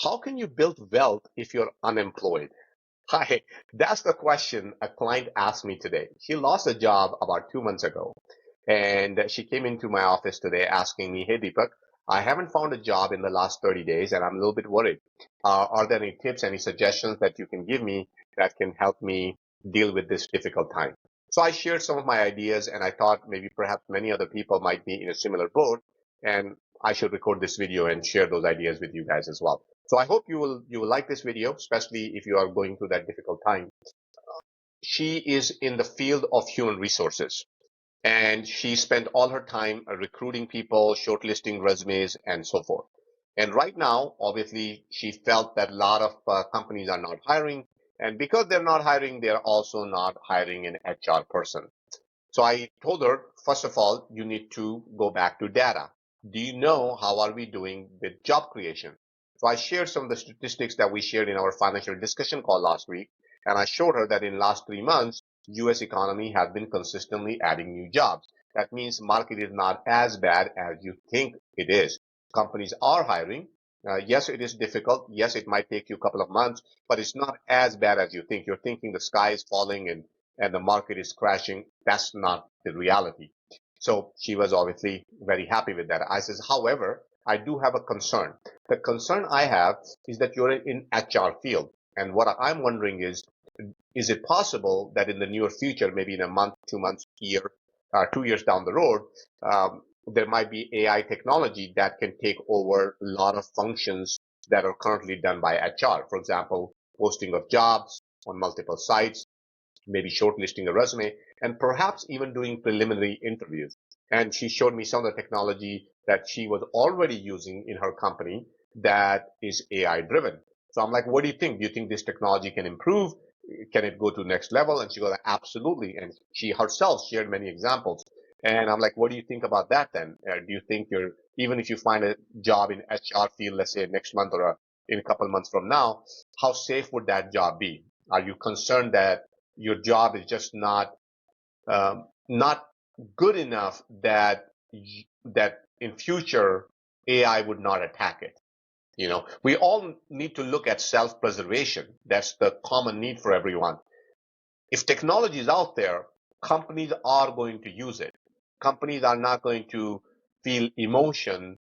How can you build wealth if you're unemployed? Hi, that's the question a client asked me today. She lost a job about 2 months ago, and she came into my office today asking me, "Hey, Deepak, I haven't found a job in the last 30 days and I'm a little bit worried. Are there any tips, any suggestions that you can give me that can help me deal with this difficult time?" So I shared some of my ideas and I thought maybe perhaps many other people might be in a similar boat and I should record this video and share those ideas with you guys as well. So I hope you will like this video, especially if you are going through that difficult time. She is in the field of human resources and she spent all her time recruiting people, shortlisting resumes, and so forth. And right now, obviously, she felt that a lot of companies are not hiring. And because they're not hiring, they're also not hiring an HR person. So I told her, first of all, you need to go back to data. Do you know how are we doing with job creation? So I shared some of the statistics that we shared in our financial discussion call last week, and I showed her that in last 3 months, U.S. economy has been consistently adding new jobs. That means market is not as bad as you think it is. Companies are hiring. Yes, it is difficult. Yes, it might take you a couple of months, but it's not as bad as you think. You're thinking the sky is falling and the market is crashing. That's not the reality. So she was obviously very happy with that. I says, however, I do have a concern. The concern I have is that you're in HR field. And what I'm wondering is it possible that in the near future, maybe in a month, 2 months, year, 2 years down the road, there might be AI technology that can take over a lot of functions that are currently done by HR. For example, posting of jobs on multiple sites, maybe shortlisting a resume, and perhaps even doing preliminary interviews. And she showed me some of the technology that she was already using in her company that is AI driven. So I'm like, what do you think? Do you think this technology can improve? Can it go to the next level? And she goes, absolutely. And she herself shared many examples. And I'm like, what do you think about that then? Do you think even if you find a job in HR field, let's say next month or in a couple of months from now, how safe would that job be? Are you concerned that your job is just not good enough that that in future AI would not attack it? We all need to look at self-preservation. That's the common need for everyone. If technology is out there, companies are going to use it. Companies are not going to feel emotion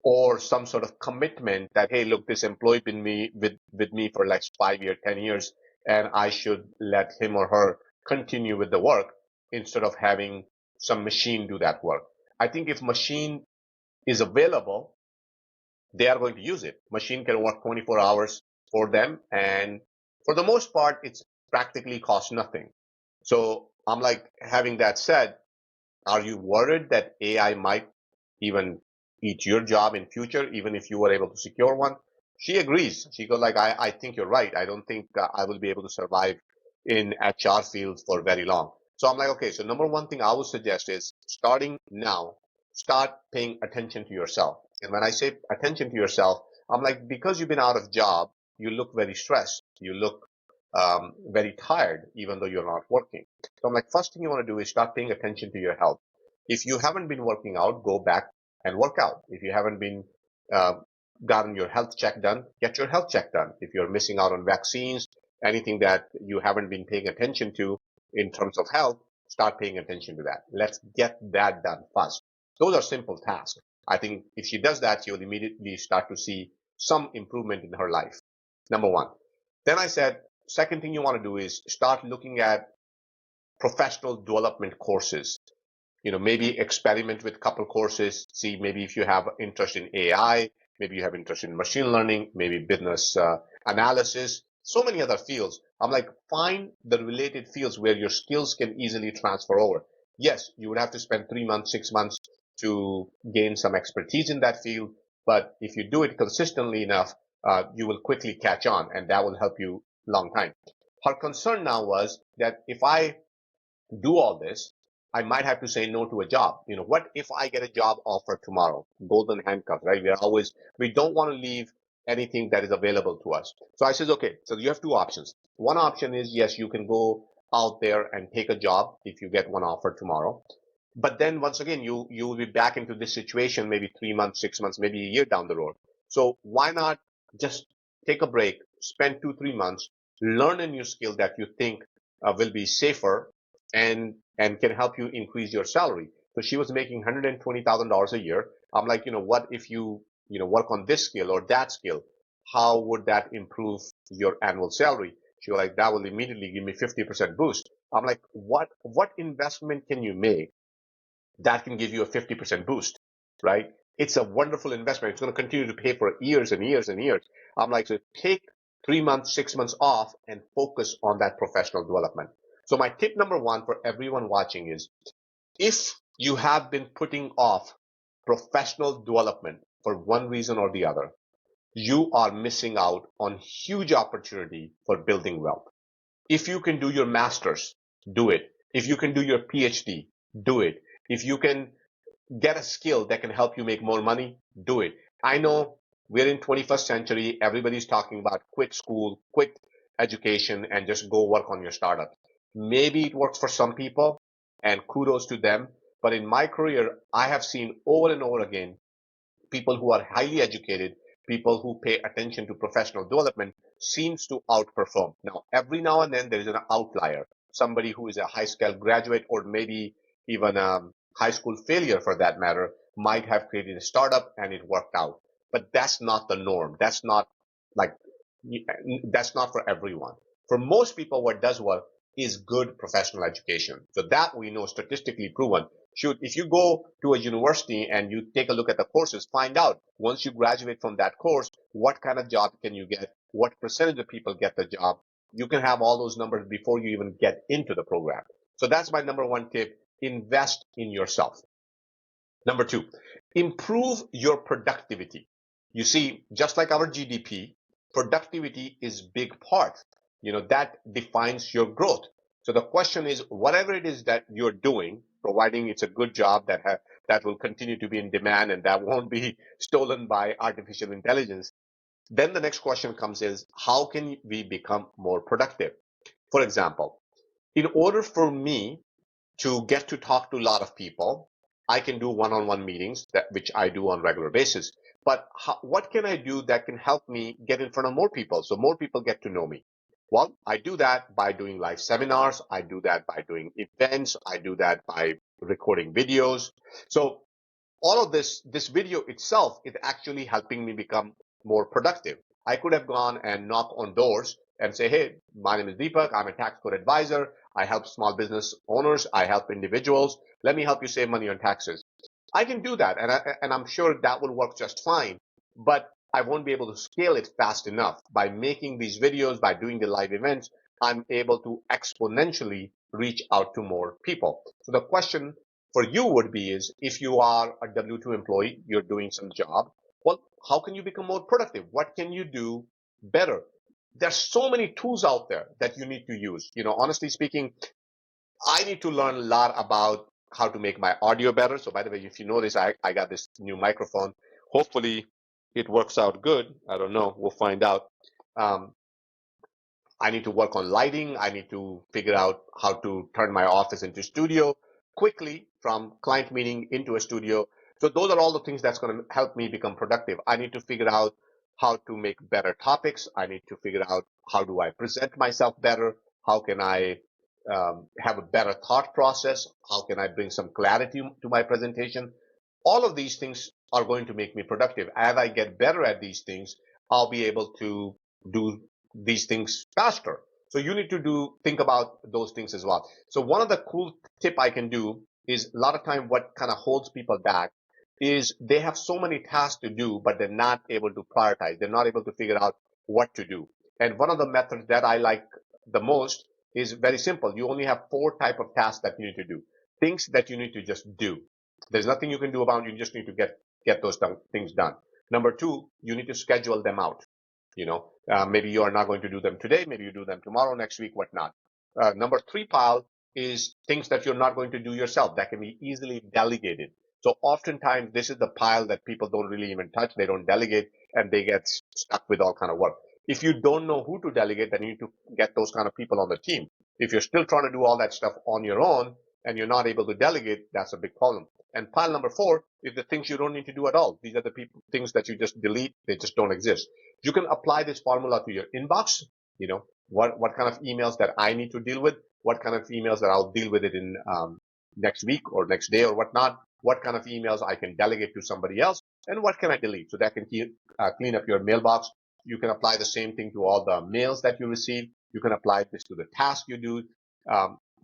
or some sort of commitment that, hey, look, this employee been with me for like 5 years, 10 years, and I should let him or her continue with the work instead of having some machine do that work. I think if machine is available, they are going to use it. Machine can work 24 hours for them, and for the most part, it's practically cost nothing. So I'm like, having that said, are you worried that AI might even eat your job in future, even if you were able to secure one? She agrees. She goes like, I think you're right. I don't think I will be able to survive in HR fields for very long. So I'm like, okay, so number one thing I would suggest is starting now, start paying attention to yourself. And when I say attention to yourself, I'm like, because you've been out of job, you look very stressed. You look very tired, even though you're not working. So I'm like, first thing you want to do is start paying attention to your health. If you haven't been working out, go back and work out. If you haven't been uh, gotten your health check done, get your health check done. If you're missing out on vaccines, anything that you haven't been paying attention to in terms of health, start paying attention to that. Let's get that done first. Those are simple tasks. I think if she does that, she will immediately start to see some improvement in her life. Number one. Then I said, second thing you want to do is start looking at professional development courses. Maybe experiment with a couple courses, see maybe if you have interest in AI, maybe you have interest in machine learning, maybe business analysis, so many other fields. I'm like, find the related fields where your skills can easily transfer over. Yes, you would have to spend 3 months, 6 months to gain some expertise in that field, but if you do it consistently enough, you will quickly catch on, and that will help you long time. Her concern now was that if I do all this, I might have to say no to a job. What if I get a job offer tomorrow? Golden handcuffs, right? We don't want to leave anything that is available to us. So I says, okay, so you have two options. One option is, yes, you can go out there and take a job if you get one offer tomorrow. But then once again, you will be back into this situation maybe 3 months, 6 months, maybe a year down the road. So why not just take a break, spend 2, 3 months, learn a new skill that you think will be safer and can help you increase your salary. So she was making $120,000 a year. I'm like, what if you work on this skill or that skill? How would that improve your annual salary? She was like, that will immediately give me 50% boost. I'm like, what investment can you make that can give you a 50% boost, right? It's a wonderful investment. It's going to continue to pay for years and years and years. I'm like, so take 3 months, 6 months off and focus on that professional development. So my tip number one for everyone watching is if you have been putting off professional development for one reason or the other, you are missing out on huge opportunity for building wealth. If you can do your master's, do it. If you can do your PhD, do it. If you can get a skill that can help you make more money, do it. I know we're in 21st century. Everybody's talking about quit school, quit education, and just go work on your startup. Maybe it works for some people, and kudos to them. But in my career, I have seen over and over again people who are highly educated, people who pay attention to professional development seems to outperform. Now and then there is an outlier, somebody who is a high school graduate or maybe even a high school failure for that matter might have created a startup and it worked out. But that's not the norm. Like, that's not for everyone. For most people, what does work is good professional education. So that we know statistically proven. Shoot, if you go to a university and you take a look at the courses, find out once you graduate from that course, what kind of job can you get? What percentage of people get the job? You can have all those numbers before you even get into the program. So that's my number one tip. Invest in yourself. Number two, improve your productivity. You see, just like our GDP, productivity is big part. That defines your growth. So the question is, whatever it is that you're doing, providing it's a good job that will continue to be in demand and that won't be stolen by artificial intelligence, then the next question comes is, how can we become more productive? For example, in order for me to get to talk to a lot of people, I can do one-on-one meetings which I do on a regular basis. But what can I do that can help me get in front of more people so more people get to know me? Well, I do that by doing live seminars. I do that by doing events. I do that by recording videos. So all of this video itself is actually helping me become more productive. I could have gone and knock on doors and say, hey, my name is Deepak. I'm a tax code advisor. I help small business owners. I help individuals. Let me help you save money on taxes. I can do that, and I'm sure that will work just fine, but I won't be able to scale it fast enough. By making these videos, by doing the live events, I'm able to exponentially reach out to more people. So the question for you would be is, if you are a W-2 employee, you're doing some job, well, how can you become more productive? What can you do better? There's so many tools out there that you need to use. Honestly speaking, I need to learn a lot about how to make my audio better. So by the way, if you notice, I got this new microphone. Hopefully it works out good. I don't know. We'll find out. Um, I need to work on lighting. I need to figure out how to turn my office into studio quickly from client meeting into a studio. So those are all the things that's going to help me become productive. I need to figure out how to make better topics. I need to figure out how do I present myself better? How can I have a better thought process? How can I bring some clarity to my presentation? All of these things are going to make me productive. As I get better at these things, I'll be able to do these things faster. So you need to think about those things as well. So one of the cool tip I can do is a lot of time what kind of holds people back is they have so many tasks to do, but they're not able to prioritize. They're not able to figure out what to do. And one of the methods that I like the most is very simple. You only have 4 types of tasks that you need to do. Things that you need to just do. There's nothing you can do about it. You just need to get those things done. Number 2, you need to schedule them out. Maybe you are not going to do them today. Maybe you do them tomorrow, next week, whatnot. Number 3 pile is things that you're not going to do yourself that can be easily delegated. So oftentimes this is the pile that people don't really even touch. They don't delegate and they get stuck with all kind of work. If you don't know who to delegate, then you need to get those kind of people on the team. If you're still trying to do all that stuff on your own and you're not able to delegate, that's a big problem. And pile number 4 is the things you don't need to do at all. These are the things that you just delete. They just don't exist. You can apply this formula to your inbox. What kind of emails that I need to deal with, what kind of emails that I'll deal with it in next week or next day or whatnot, what kind of emails I can delegate to somebody else, and what can I delete. So that can clean up your mailbox. You can apply the same thing to all the mails that you receive. You can apply this to the task you do.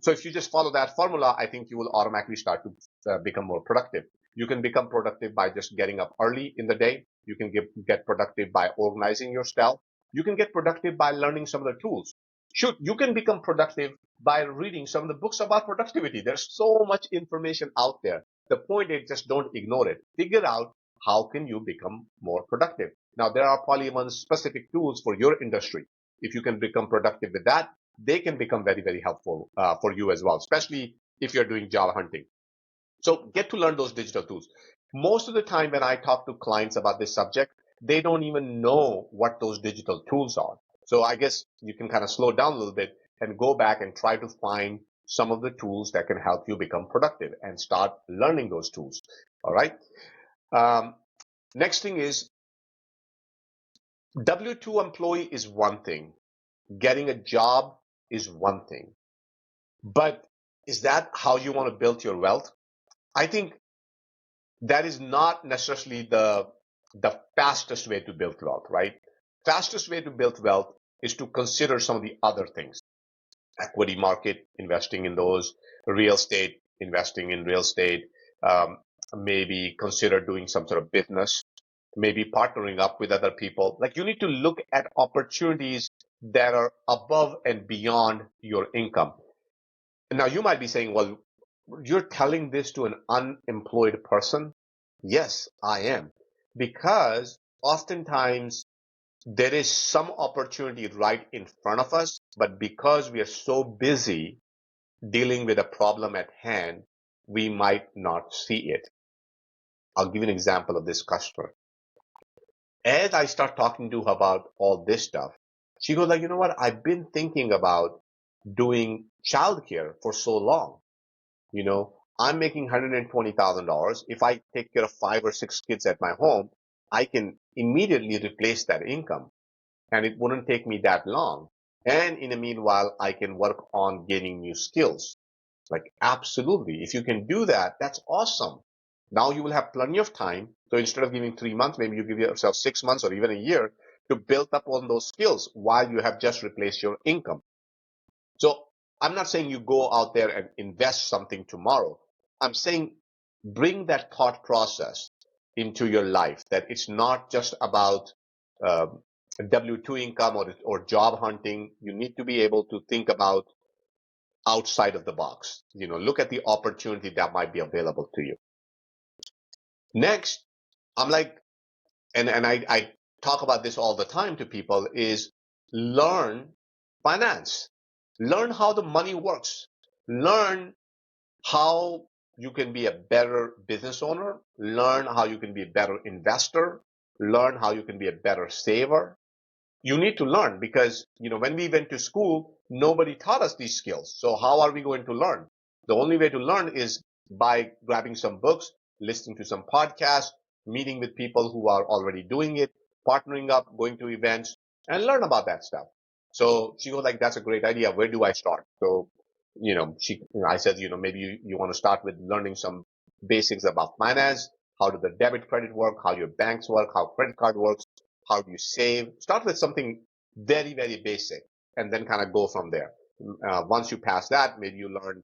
So if you just follow that formula, I think you will automatically start to become more productive. You can become productive by just getting up early in the day. You can get productive by organizing your stuff. You can get productive by learning some of the tools. Shoot, you can become productive by reading some of the books about productivity. There's so much information out there. The point is just don't ignore it. Figure out how can you become more productive. Now, there are probably even specific tools for your industry. If you can become productive with that, they can become very, very helpful for you as well, especially if you're doing job hunting. So get to learn those digital tools. Most of the time when I talk to clients about this subject, they don't even know what those digital tools are. So I guess you can kind of slow down a little bit and go back and try to find some of the tools that can help you become productive and start learning those tools. All right. Next thing is W-2 employee is one thing. Getting a job is one thing. But is that how you want to build your wealth? I think that is not necessarily the fastest way to build wealth, right? Fastest way to build wealth is to consider some of the other things. Equity market, investing in those, real estate, investing in real estate, maybe consider doing some sort of business, maybe partnering up with other people. Like you need to look at opportunities that are above and beyond your income. Now you might be saying, well, you're telling this to an unemployed person? Yes, I am. Because oftentimes there is some opportunity right in front of us, but because we are so busy dealing with a problem at hand, we might not see it. I'll give you an example of this customer. As I start talking to her about all this stuff, she goes like, you know what? I've been thinking about doing childcare for so long. I'm making $120,000. If I take care of 5 or 6 kids at my home, I can immediately replace that income and it wouldn't take me that long. And in the meanwhile, I can work on gaining new skills. Like, absolutely. If you can do that, that's awesome. Now you will have plenty of time. So instead of giving 3 months, maybe you give yourself 6 months or even a year to build up on those skills while you have just replaced your income. So I'm not saying you go out there and invest something tomorrow. I'm saying bring that thought process into your life, that it's not just about uh, W-2 income or job hunting. You need to be able to think about outside of the box. Look at the opportunity that might be available to you. Next, I'm like, and I talk about this all the time to people, is learn finance. Learn how the money works. Learn how you can be a better business owner. Learn how you can be a better investor. Learn how you can be a better saver. You need to learn because, when we went to school, nobody taught us these skills. So how are we going to learn? The only way to learn is by grabbing some books, listening to some podcasts, meeting with people who are already doing it, partnering up, going to events, and learn about that stuff. So she goes like, that's a great idea. Where do I start? So, I said, maybe you want to start with learning some basics about finance. How do the debit credit work? How your banks work? How credit card works? How do you save? Start with something very, very basic and then kind of go from there. Once you pass that, maybe you learn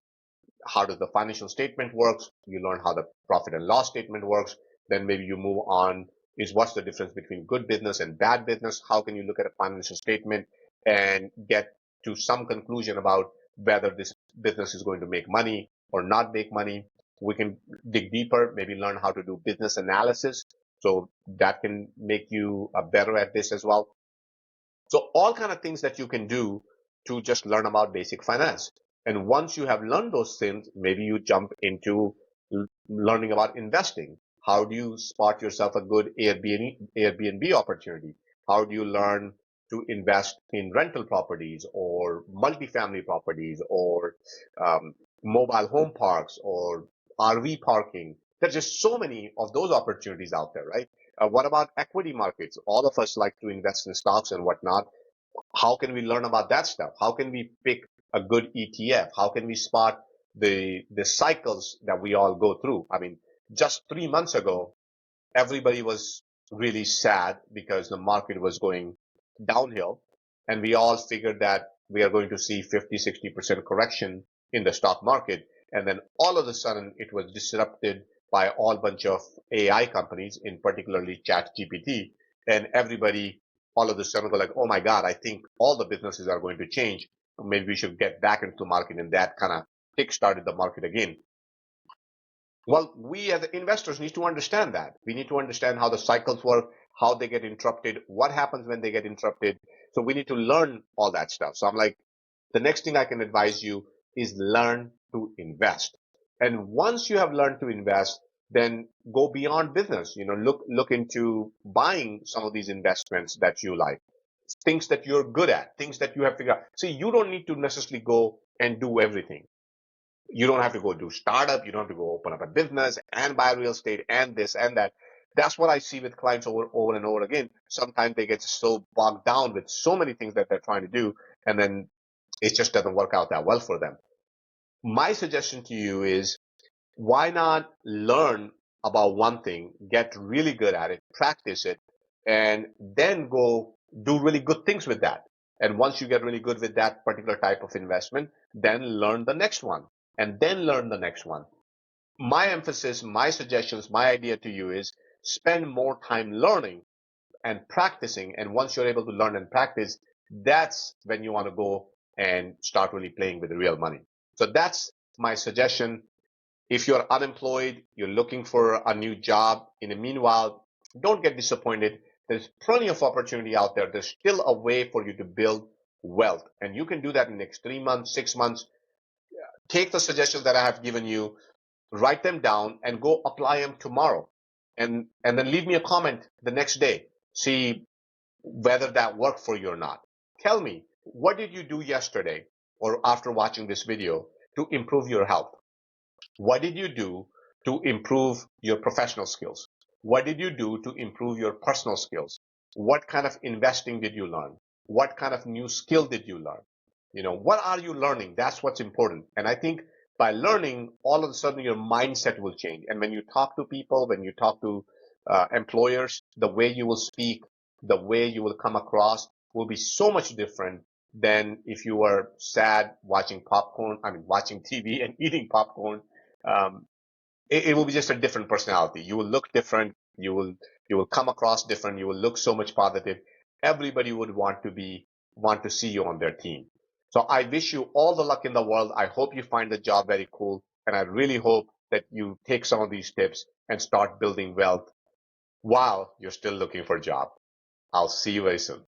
how does the financial statement works. You learn how the profit and loss statement works. Then maybe you move on is what's the difference between good business and bad business? How can you look at a financial statement and get to some conclusion about whether this business is going to make money or not make money? We can dig deeper, maybe learn how to do business analysis. So that can make you better at this as well. So all kind of things that you can do to just learn about basic finance. And once you have learned those things, maybe you jump into learning about investing. How do you spot yourself a good Airbnb opportunity? How do you learn to invest in rental properties or multifamily properties or mobile home parks or RV parking? There's just so many of those opportunities out there, right? What about equity markets? All of us like to invest in stocks and whatnot. How can we learn about that stuff? How can we pick a good ETF? How can we spot the cycles that we all go through? I mean, just 3 months ago, everybody was really sad because the market was going downhill. And we all figured that we are going to see 50, 60% correction in the stock market. And then all of a sudden it was disrupted by a whole bunch of AI companies, in particularly ChatGPT. And everybody all of a sudden go like, oh my God, I think all the businesses are going to change. Maybe we should get back into the market. And that kind of kick-started the market again. Well, we as investors need to understand that. We need to understand how the cycles work, how they get interrupted, what happens when they get interrupted. So we need to learn all that stuff. So I'm like, the next thing I can advise you is learn to invest. And once you have learned to invest, then go beyond business. Look into buying some of these investments that you like, things that you're good at, things that you have figured out. See, you don't need to necessarily go and do everything. You don't have to go do startup. You don't have to go open up a business and buy real estate and this and that. That's what I see with clients over and over again. Sometimes they get so bogged down with so many things that they're trying to do, and then it just doesn't work out that well for them. My suggestion to you is, why not learn about one thing, get really good at it, practice it, and then go do really good things with that. And once you get really good with that particular type of investment, then learn the next one and then learn the next one. My emphasis, my suggestions, my idea to you is spend more time learning and practicing. And once you're able to learn and practice, that's when you want to go and start really playing with the real money. So that's my suggestion. If you're unemployed, you're looking for a new job. In the meanwhile, don't get disappointed. There's plenty of opportunity out there. There's still a way for you to build wealth. And you can do that in the next 3 months, 6 months. Take the suggestions that I have given you, write them down, and go apply them tomorrow. And then leave me a comment the next day. See whether that worked for you or not. Tell me, what did you do yesterday or after watching this video to improve your health? What did you do to improve your professional skills? What did you do to improve your personal skills? What kind of investing did you learn? What kind of new skill did you learn? What are you learning? That's what's important. And I think by learning, all of a sudden your mindset will change. And when you talk to people, when you talk to employers, the way you will speak, the way you will come across will be so much different than if you were sad watching watching TV and eating popcorn. um, it will be just a different personality. You will look different. You will come across different. You will look so much positive. Everybody would want to see you on their team. So I wish you all the luck in the world. I hope you find the job very cool, and I really hope that you take some of these tips and start building wealth while you're still looking for a job. I'll see you very soon.